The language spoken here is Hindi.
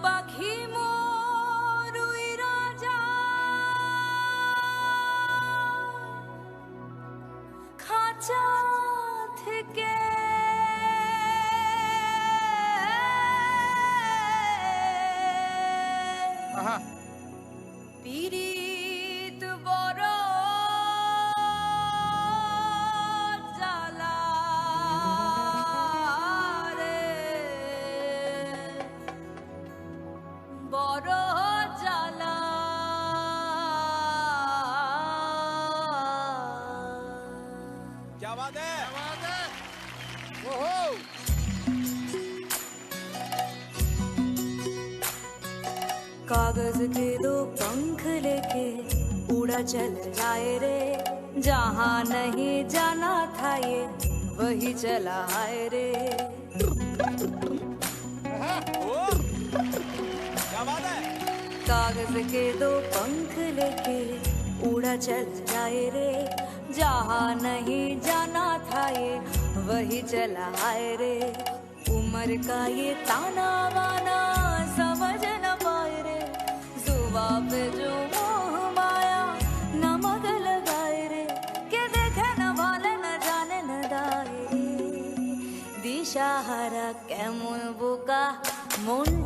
পাখি মোর উইরা যায় খাঁচা থেকে পীড়িত বড় জ্বালা রে বড় জ্বালা क्या बात है कागज के दो पंख लेके उड़ा चल जाए रे जहाँ नहीं जाना था ये वही चला है रे क्या बात है कागज के दो पंख लेके उड़ा चल जाए रे जहाँ नहीं जाना था ये वही चला है रे उम्र का ये ताना वाना समझ न पाए रे जुबा पे जो मोह माया नमक लगाए रे के देखे न भाले न जाने न दाए रे दिशाहारा केमन बोका मन